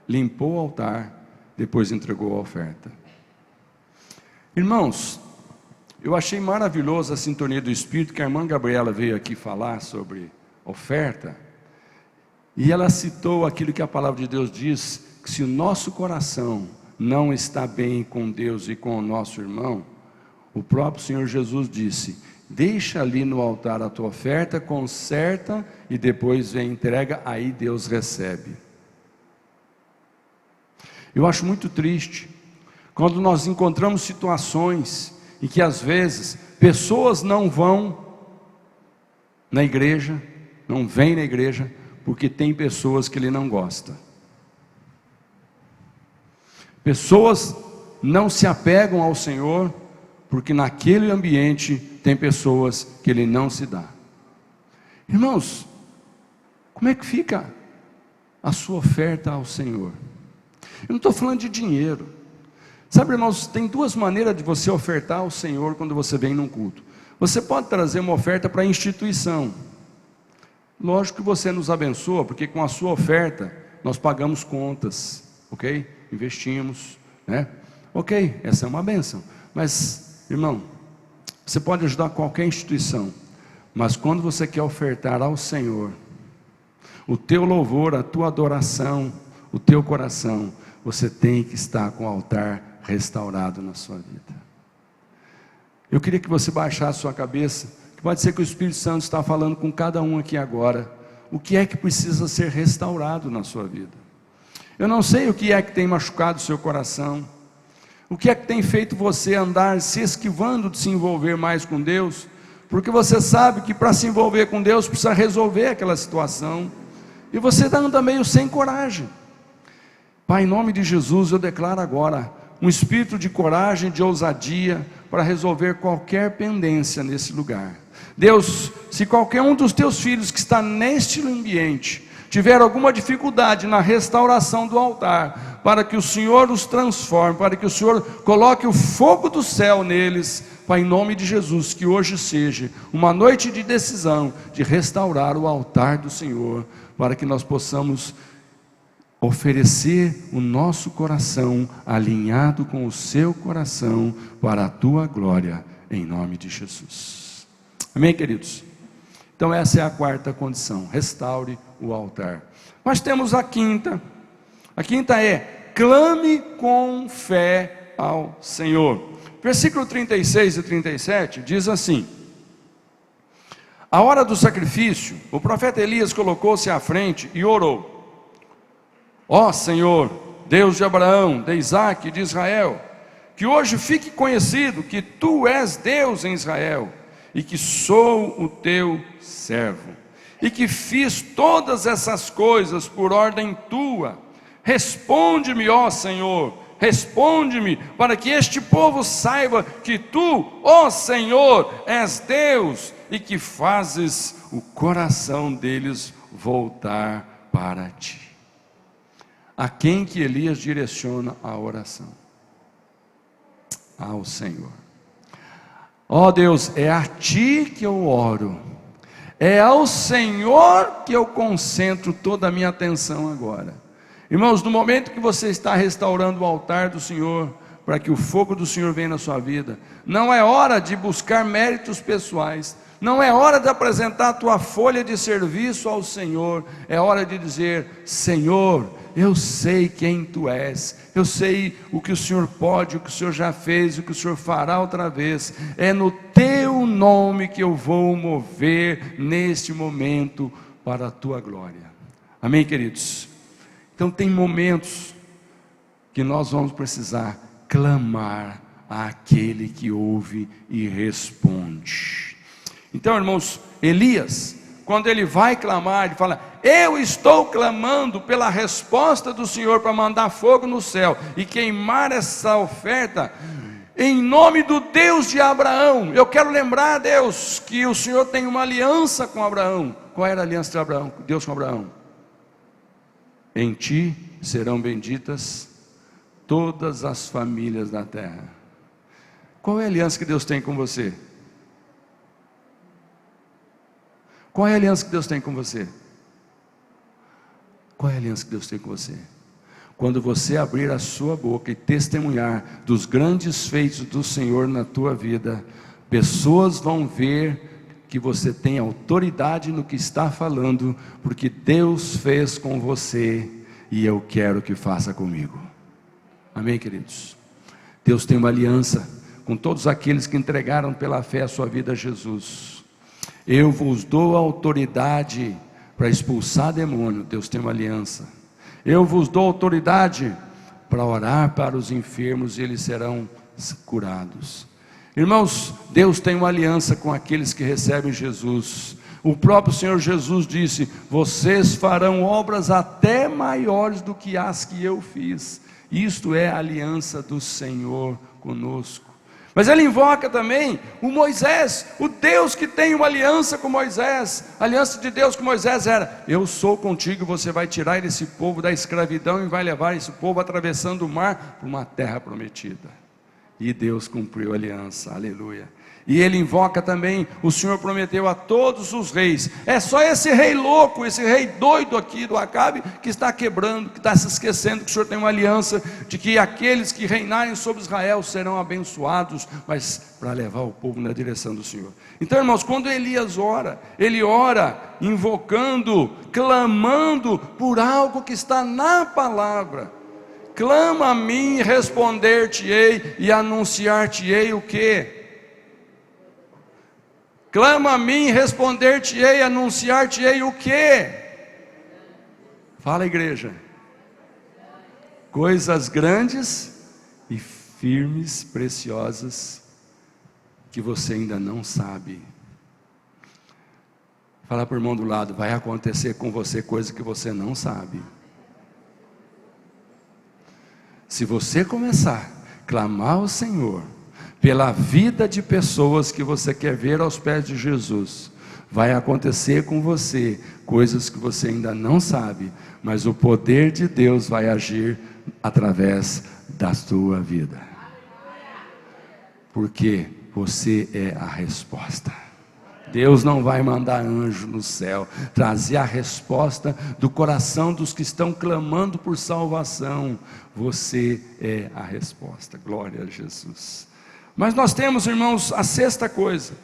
limpou o altar, depois entregou a oferta. Irmãos, eu achei maravilhoso a sintonia do Espírito, que a irmã Gabriela veio aqui falar sobre oferta, e ela citou aquilo que a palavra de Deus diz, que se o nosso coração não está bem com Deus e com o nosso irmão, o próprio Senhor Jesus disse: deixa ali no altar a tua oferta, conserta e depois vem entrega, aí Deus recebe. Eu acho muito triste quando nós encontramos situações em que às vezes pessoas não vão na igreja, não vêm na igreja, porque tem pessoas que ele não gosta. Pessoas não se apegam ao Senhor, porque naquele ambiente tem pessoas que ele não se dá. Irmãos, como é que fica a sua oferta ao Senhor? Eu não estou falando de dinheiro. Sabe, irmãos, tem 2 maneiras de você ofertar ao Senhor quando você vem num culto. Você pode trazer uma oferta para a instituição. Lógico que você nos abençoa, porque com a sua oferta nós pagamos contas, ok? Investimos, né? Ok, essa é uma bênção. Mas, irmão, você pode ajudar qualquer instituição, mas quando você quer ofertar ao Senhor, o teu louvor, a tua adoração, o teu coração, você tem que estar com o altar restaurado na sua vida. Eu queria que você baixasse sua cabeça, que pode ser que o Espírito Santo está falando com cada um aqui agora, o que é que precisa ser restaurado na sua vida. Eu não sei o que é que tem machucado o seu coração, o que é que tem feito você andar se esquivando de se envolver mais com Deus, porque você sabe que para se envolver com Deus precisa resolver aquela situação, e você anda meio sem coragem. Pai, em nome de Jesus, eu declaro agora um espírito de coragem, de ousadia, para resolver qualquer pendência nesse lugar. Deus, se qualquer um dos teus filhos que está neste ambiente tiver alguma dificuldade na restauração do altar, para que o Senhor os transforme, para que o Senhor coloque o fogo do céu neles, Pai, em nome de Jesus, que hoje seja uma noite de decisão, de restaurar o altar do Senhor, para que nós possamos oferecer o nosso coração alinhado com o seu coração para a tua glória, em nome de Jesus. Amém, queridos? Então essa é a quarta condição, restaure o altar. Nós temos a quinta é, clame com fé ao Senhor. Versículo 36 e 37 diz assim: a hora do sacrifício, o profeta Elias colocou-se à frente e orou: ó Senhor, Deus de Abraão, de Isaque e de Israel, que hoje fique conhecido que Tu és Deus em Israel, e que sou o Teu servo, e que fiz todas essas coisas por ordem Tua. Responde-me, ó Senhor, responde-me, para que este povo saiba que Tu, ó Senhor, és Deus, e que fazes o coração deles voltar para Ti. A quem que Elias direciona a oração? Ao Senhor. Ó Deus, é a Ti que eu oro, é ao Senhor que eu concentro toda a minha atenção agora. Irmãos, no momento que você está restaurando o altar do Senhor, para que o fogo do Senhor venha na sua vida, não é hora de buscar méritos pessoais, não é hora de apresentar a tua folha de serviço ao Senhor, é hora de dizer: Senhor, eu sei quem Tu és, eu sei o que o Senhor pode, o que o Senhor já fez, o que o Senhor fará outra vez, é no Teu nome que eu vou mover neste momento para a Tua glória. Amém, queridos? Então tem momentos que nós vamos precisar clamar àquele que ouve e responde. Então, irmãos, Elias, quando ele vai clamar, ele fala: eu estou clamando pela resposta do Senhor para mandar fogo no céu e queimar essa oferta em nome do Deus de Abraão. Eu quero lembrar, Deus, que o Senhor tem uma aliança com Abraão. Qual era a aliança de Abraão, Deus com Abraão? Em ti serão benditas todas as famílias da terra. Qual é a aliança que Deus tem com você? Qual é a aliança que Deus tem com você? Qual é a aliança que Deus tem com você? Quando você abrir a sua boca e testemunhar dos grandes feitos do Senhor na tua vida, pessoas vão ver que você tem autoridade no que está falando, porque Deus fez com você, e eu quero que faça comigo. Amém, queridos? Deus tem uma aliança com todos aqueles que entregaram pela fé a sua vida a Jesus. Eu vos dou autoridade para expulsar demônio. Deus tem uma aliança. Eu vos dou autoridade para orar para os enfermos e eles serão curados. Irmãos, Deus tem uma aliança com aqueles que recebem Jesus. O próprio Senhor Jesus disse: vocês farão obras até maiores do que as que eu fiz. Isto é a aliança do Senhor conosco. Mas ele invoca também o Moisés, o Deus que tem uma aliança com Moisés. A aliança de Deus com Moisés era: eu sou contigo, você vai tirar esse povo da escravidão e vai levar esse povo atravessando o mar para uma terra prometida. E Deus cumpriu a aliança, aleluia. E ele invoca também: o Senhor prometeu a todos os reis. É só esse rei louco, esse rei doido aqui do Acabe, que está quebrando, que está se esquecendo que o Senhor tem uma aliança, de que aqueles que reinarem sobre Israel serão abençoados, mas para levar o povo na direção do Senhor. Então, irmãos, quando Elias ora, ele ora invocando, clamando por algo que está na palavra. Clama a mim, responder-te-ei e anunciar-te-ei o quê? Clama a mim, responder-te-ei, anunciar-te-ei o quê? Fala, igreja. Coisas grandes e firmes, preciosas, que você ainda não sabe. Fala para o irmão do lado: vai acontecer com você coisa que você não sabe. Se você começar a clamar ao Senhor pela vida de pessoas que você quer ver aos pés de Jesus, vai acontecer com você coisas que você ainda não sabe, mas o poder de Deus vai agir através da sua vida, porque você é a resposta. Deus não vai mandar anjo no céu trazer a resposta do coração dos que estão clamando por salvação. Você é a resposta. Glória a Jesus. Mas nós temos, irmãos, a sexta coisa: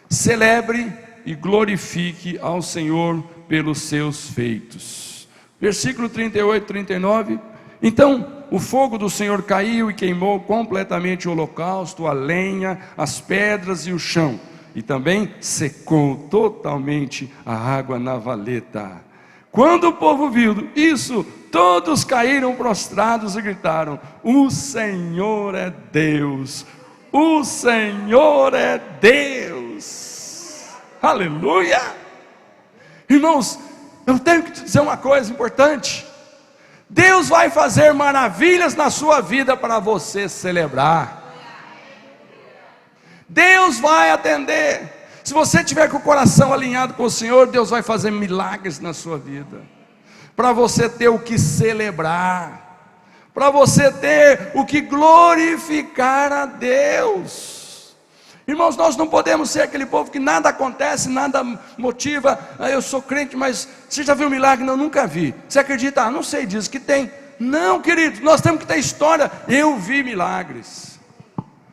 celebre e glorifique ao Senhor pelos seus feitos. Versículo 38, 39. Então o fogo do Senhor caiu e queimou completamente o holocausto, a lenha, as pedras e o chão, e também secou totalmente a água na valeta. Quando o povo viu isso, todos caíram prostrados e gritaram: o Senhor é Deus, o Senhor é Deus. Aleluia! Irmãos, eu tenho que te dizer uma coisa importante: Deus vai fazer maravilhas na sua vida para você celebrar. Deus vai atender. Se você tiver com o coração alinhado com o Senhor, Deus vai fazer milagres na sua vida, para você ter o que celebrar, para você ter o que glorificar a Deus. Irmãos, nós não podemos ser aquele povo que nada acontece, nada motiva. Eu sou crente, mas você já viu um milagre? Não, nunca vi. Você acredita? Não sei, diz que tem. Não, querido, nós temos que ter história. Eu vi milagres.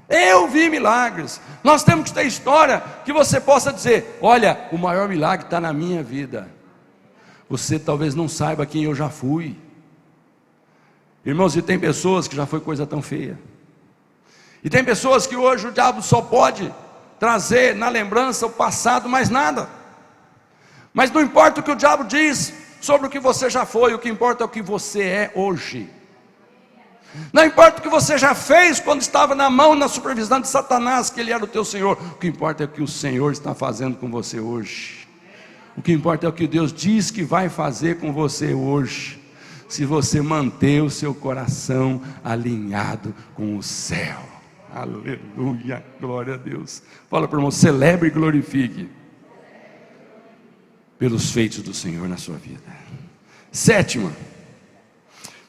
Eu vi milagres. Nós temos que ter história que você possa dizer: olha, o maior milagre está na minha vida. Você talvez não saiba quem eu já fui. Irmãos, e tem pessoas que já foi coisa tão feia, e tem pessoas que hoje o diabo só pode trazer na lembrança o passado, mais nada. Mas não importa o que o diabo diz sobre o que você já foi, o que importa é o que você é hoje. Não importa o que você já fez quando estava na mão, na supervisão de Satanás, que ele era o teu Senhor. O que importa é o que o Senhor está fazendo com você hoje. O que importa é o que Deus diz que vai fazer com você hoje, se você manter o seu coração alinhado com o céu. Aleluia, glória a Deus. Fala para o irmão: celebre e glorifique pelos feitos do Senhor na sua vida. Sétima: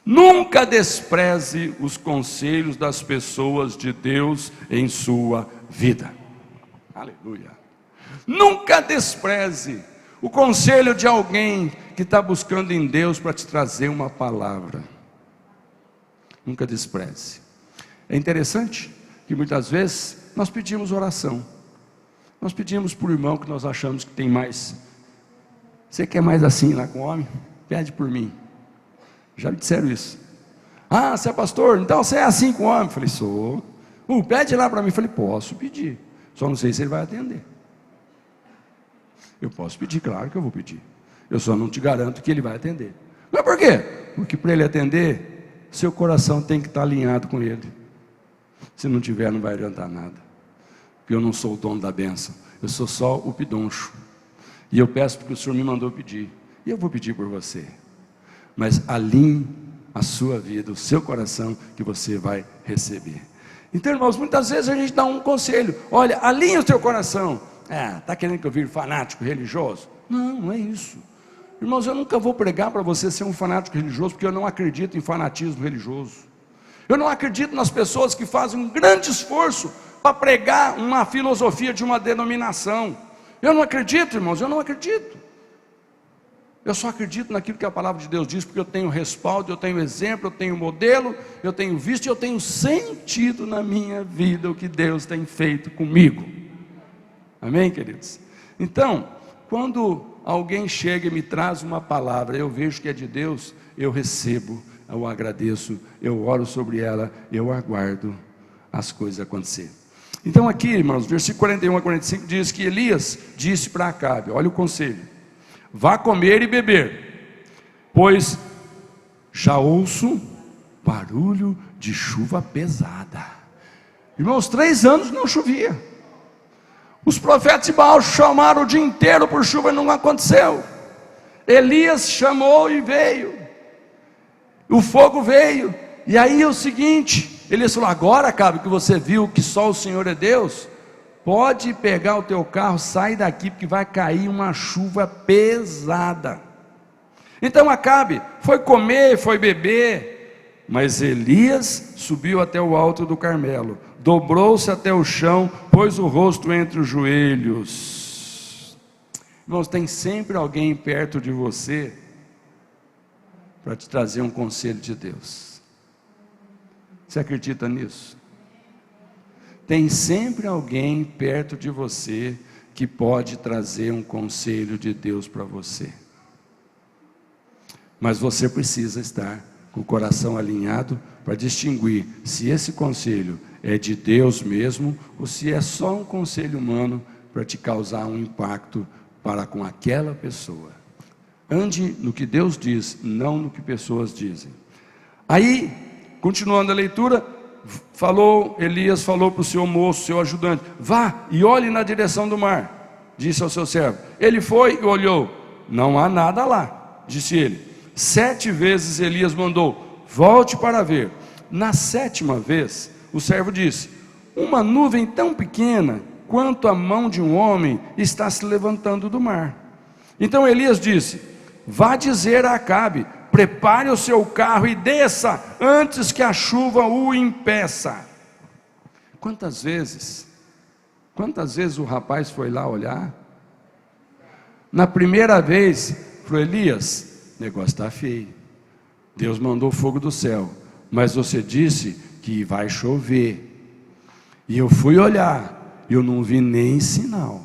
nunca despreze os conselhos das pessoas de Deus em sua vida. Aleluia. Nunca despreze o conselho de alguém que está buscando em Deus para te trazer uma palavra. Nunca despreze. É interessante que muitas vezes nós pedimos oração. Nós pedimos para o irmão que nós achamos que tem mais. Você quer mais assim lá com o homem? Pede por mim. Já me disseram isso. Ah, você é pastor? Então você é assim com o homem? Eu falei: sou. Pede lá para mim. Eu falei: posso pedir, só não sei se ele vai atender. Eu posso pedir, claro que eu vou pedir. Eu só não te garanto que ele vai atender. Mas por quê? Porque para ele atender, seu coração tem que estar alinhado com ele. Se não tiver, não vai adiantar nada. Porque eu não sou o dono da bênção, eu sou só o pidoncho. E eu peço porque o Senhor me mandou pedir. E eu vou pedir por você. Mas alinhe a sua vida, o seu coração, que você vai receber. Então, irmãos, muitas vezes a gente dá um conselho: olha, alinhe o seu coração. Está querendo que eu vire fanático religioso? Não, não é isso. Irmãos, eu nunca vou pregar para você ser um fanático religioso, porque eu não acredito em fanatismo religioso. Eu não acredito nas pessoas que fazem um grande esforço para pregar uma filosofia de uma denominação. Eu não acredito, irmãos, eu não acredito. Eu só acredito naquilo que a palavra de Deus diz, porque eu tenho respaldo, eu tenho exemplo, eu tenho modelo, eu tenho visto e eu tenho sentido na minha vida o que Deus tem feito comigo. Amém, queridos? Então, quando alguém chega e me traz uma palavra, eu vejo que é de Deus, eu recebo, eu agradeço, eu oro sobre ela, eu aguardo as coisas acontecerem. Então aqui, irmãos, versículo 41 a 45 diz que Elias disse para Acabe: olha o conselho: vá comer e beber, pois já ouço barulho de chuva pesada. Irmãos, 3 anos não chovia. Os profetas de Baal chamaram o dia inteiro por chuva e não aconteceu. Elias chamou e veio. O fogo veio. E aí é o seguinte: Elias falou: agora, Acabe, que você viu que só o Senhor é Deus, pode pegar o teu carro, sai daqui, porque vai cair uma chuva pesada. Então Acabe foi comer, foi beber, mas Elias subiu até o alto do Carmelo, dobrou-se até o chão, pôs o rosto entre os joelhos. Irmãos, tem sempre alguém perto de você para te trazer um conselho de Deus. Você acredita nisso? tem sempre alguém perto de você que pode trazer um conselho de Deus para você. Mas você precisa estar com o coração alinhado para distinguir se esse conselho é de Deus mesmo ou se é só um conselho humano para te causar um impacto para com aquela pessoa. Ande no que Deus diz, não no que pessoas dizem. Aí, continuando a leitura, Elias falou para o seu moço, seu ajudante: vá e olhe na direção do mar, disse ao seu servo. Ele foi e olhou, não há nada lá, disse ele. 7 vezes Elias mandou: volte para ver. Na 7ª vez, o servo disse: uma nuvem tão pequena quanto a mão de um homem está se levantando do mar. Então Elias disse: vá dizer a Acabe, prepare o seu carro e desça antes que a chuva o impeça. Quantas vezes o rapaz foi lá olhar? Na primeira vez, falou: Elias, o negócio está feio, Deus mandou fogo do céu, mas você disse que vai chover, e eu fui olhar, eu não vi nem sinal.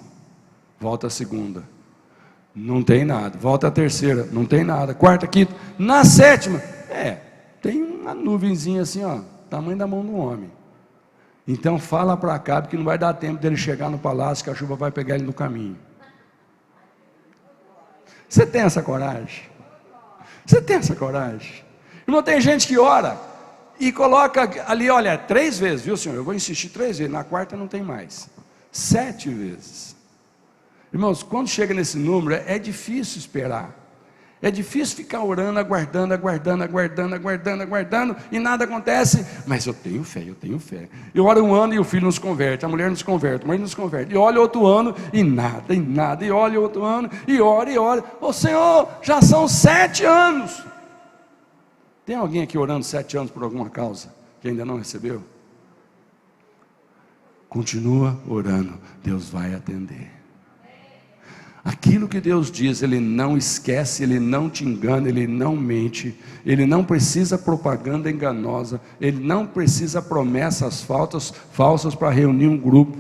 Volta a segunda, não tem nada. Volta a terceira, não tem nada. Quarta, quinta, na 7ª, tem uma nuvenzinha assim, ó, tamanho da mão do homem. Então fala para Acabe que não vai dar tempo dele chegar no palácio, que a chuva vai pegar ele no caminho. Você tem essa coragem? Você tem essa coragem? Irmão, tem gente que ora e coloca ali, olha, 3 vezes, viu senhor? Eu vou insistir 3 vezes, na 4ª não tem mais. 7 vezes. Irmãos, quando chega nesse número, é difícil esperar. É difícil ficar orando, aguardando, e nada acontece. Mas eu tenho fé. Eu oro um ano e o filho não se converte, a mulher não se converte, o marido não se converte. E olha outro ano e nada. E olha outro ano e ora. Ô Senhor, já são 7 anos. Tem alguém aqui orando 7 anos por alguma causa que ainda não recebeu? Continua orando, Deus vai atender. Aquilo que Deus diz, Ele não esquece, Ele não te engana, Ele não mente, Ele não precisa propaganda enganosa, Ele não precisa promessas falsas para reunir um grupo,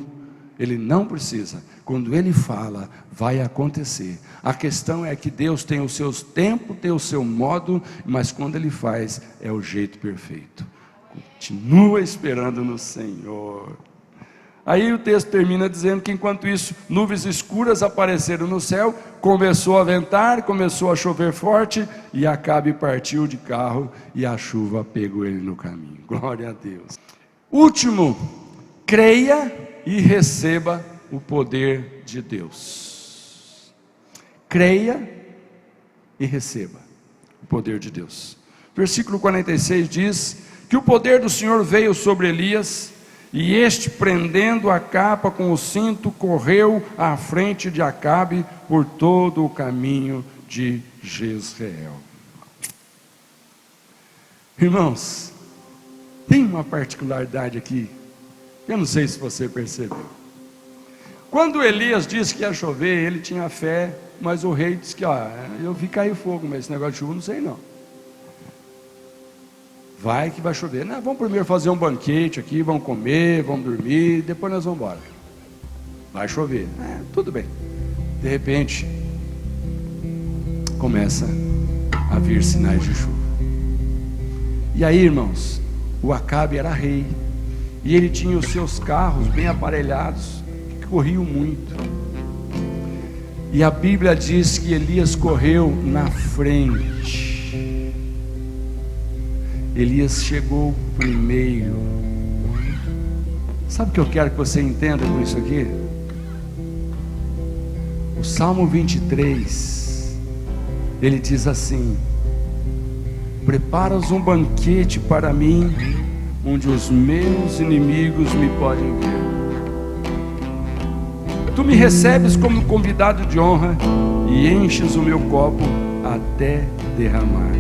Ele não precisa. Quando Ele fala, vai acontecer. A questão é que Deus tem os seus tempos, tem o seu modo, mas quando Ele faz, é o jeito perfeito. Continua esperando no Senhor. Aí o texto termina dizendo que enquanto isso, nuvens escuras apareceram no céu, começou a ventar, começou a chover forte, e Acabe partiu de carro, e a chuva pegou ele no caminho. Glória a Deus. Último, creia e receba o poder de Deus. Creia e receba o poder de Deus. Versículo 46 diz que o poder do Senhor veio sobre Elias, e este, prendendo a capa com o cinto, correu à frente de Acabe por todo o caminho de Jezreel. Irmãos, tem uma particularidade aqui, eu não sei se você percebeu. Quando Elias disse que ia chover, ele tinha fé, mas o rei disse que, eu vi cair fogo, mas esse negócio de chuva não sei não. Vai que vai chover. Não, vamos primeiro fazer um banquete aqui, vamos comer, vamos dormir, depois nós vamos embora. Vai chover. Tudo bem. De repente, começa a vir sinais de chuva. E aí, irmãos, o Acabe era rei, e ele tinha os seus carros bem aparelhados, que corriam muito. E a Bíblia diz que Elias correu na frente. Elias chegou primeiro. Sabe o que eu quero que você entenda com isso aqui? O Salmo 23, ele diz assim: preparas um banquete para mim, onde os meus inimigos me podem ver. Tu me recebes como convidado de honra, e enches o meu copo até derramar.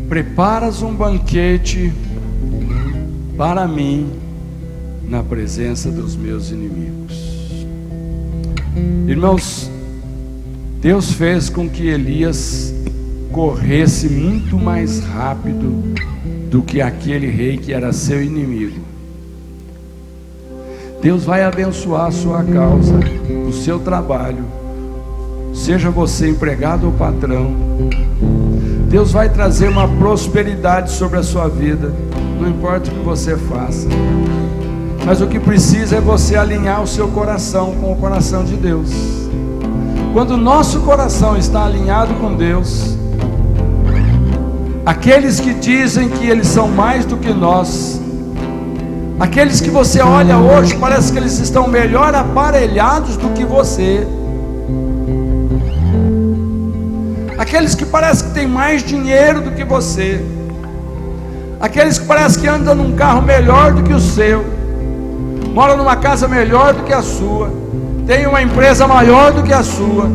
Preparas um banquete para mim na presença dos meus inimigos. Irmãos, Deus fez com que Elias corresse muito mais rápido do que aquele rei que era seu inimigo. Deus vai abençoar a sua causa, o seu trabalho, seja você empregado ou patrão. Deus vai trazer uma prosperidade sobre a sua vida, não importa o que você faça, mas o que precisa é você alinhar o seu coração com o coração de Deus. Quando o nosso coração está alinhado com Deus, aqueles que dizem que eles são mais do que nós, aqueles que você olha hoje, parece que eles estão melhor aparelhados do que você, aqueles que parece que têm mais dinheiro do que você, aqueles que parece que andam num carro melhor do que o seu, moram numa casa melhor do que a sua, tem uma empresa maior do que a sua.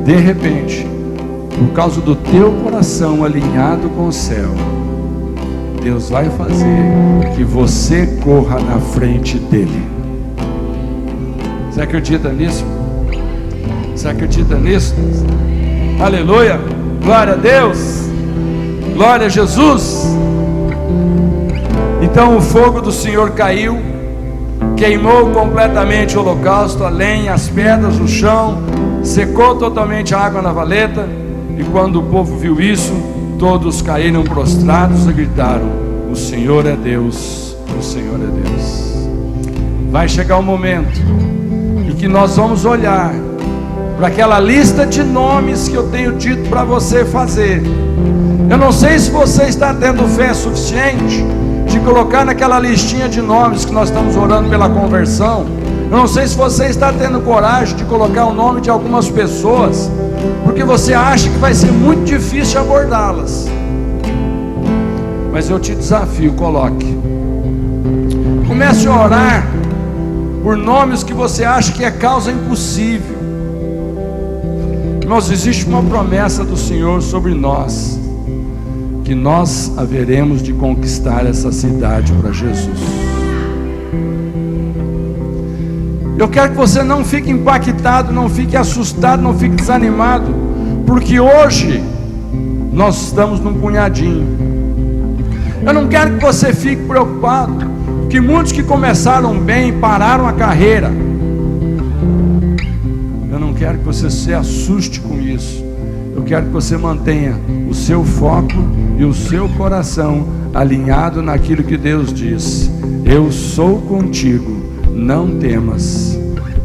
De repente, por causa do teu coração alinhado com o céu, Deus vai fazer que você corra na frente dele. Você acredita nisso? Você acredita nisso? Aleluia, glória a Deus, glória a Jesus. Então o fogo do Senhor caiu, queimou completamente o holocausto, a lenha, as pedras, o chão, secou totalmente a água na valeta. E quando o povo viu isso, todos caíram prostrados e gritaram: o Senhor é Deus, o Senhor é Deus. Vai chegar um momento em que nós vamos olhar para aquela lista de nomes que eu tenho dito para você fazer. Eu não sei se você está tendo fé suficiente de colocar naquela listinha de nomes que nós estamos orando pela conversão. Eu não sei se você está tendo coragem de colocar o nome de algumas pessoas, porque você acha que vai ser muito difícil abordá-las. Mas eu te desafio, coloque. Comece a orar por nomes que você acha que é causa impossível. Irmãos, existe uma promessa do Senhor sobre nós, que nós haveremos de conquistar essa cidade para Jesus. Eu quero que você não fique impactado, não fique assustado, não fique desanimado, porque hoje nós estamos num punhadinho. Eu não quero que você fique preocupado, porque muitos que começaram bem pararam a carreira. Eu não quero que você se assuste com isso. Eu quero que você mantenha o seu foco e o seu coração alinhado naquilo que Deus diz: eu sou contigo, não temas,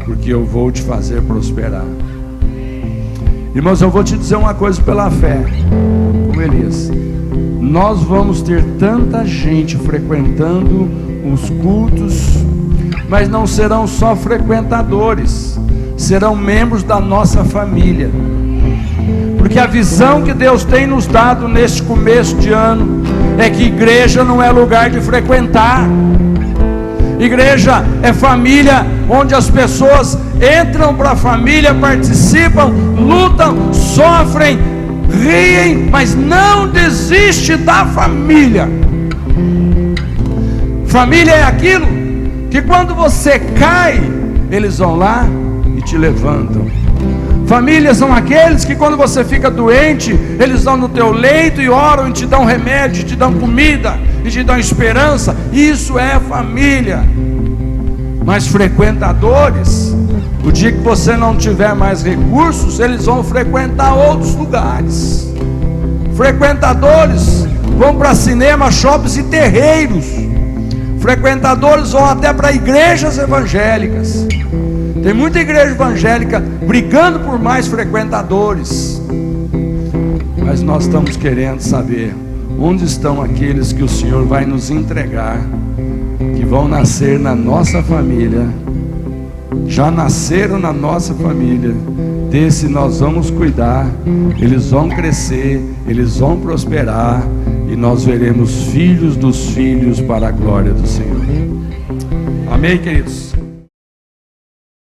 porque eu vou te fazer prosperar. Irmãos, eu vou te dizer uma coisa pela fé, como Elias. Nós vamos ter tanta gente frequentando os cultos, mas não serão só frequentadores, serão membros da nossa família. Porque a visão que Deus tem nos dado neste começo de ano é que igreja não é lugar de frequentar. Igreja é família onde as pessoas entram para a família, participam, lutam, sofrem, riem, mas não desiste da família. Família é aquilo que quando você cai, eles vão lá e te levantam. Famílias são aqueles que quando você fica doente, eles vão no teu leito e oram e te dão remédio, te dão comida e te dão esperança. Isso é família. Mas frequentadores, o dia que você não tiver mais recursos, eles vão frequentar outros lugares. Frequentadores vão para cinema, shoppings e terreiros. Frequentadores vão até para igrejas evangélicas. Tem muita igreja evangélica brigando por mais frequentadores. Mas nós estamos querendo saber onde estão aqueles que o Senhor vai nos entregar, que vão nascer na nossa família, já nasceram na nossa família. Desse nós vamos cuidar, eles vão crescer, eles vão prosperar, e nós veremos filhos dos filhos para a glória do Senhor. Amém, queridos?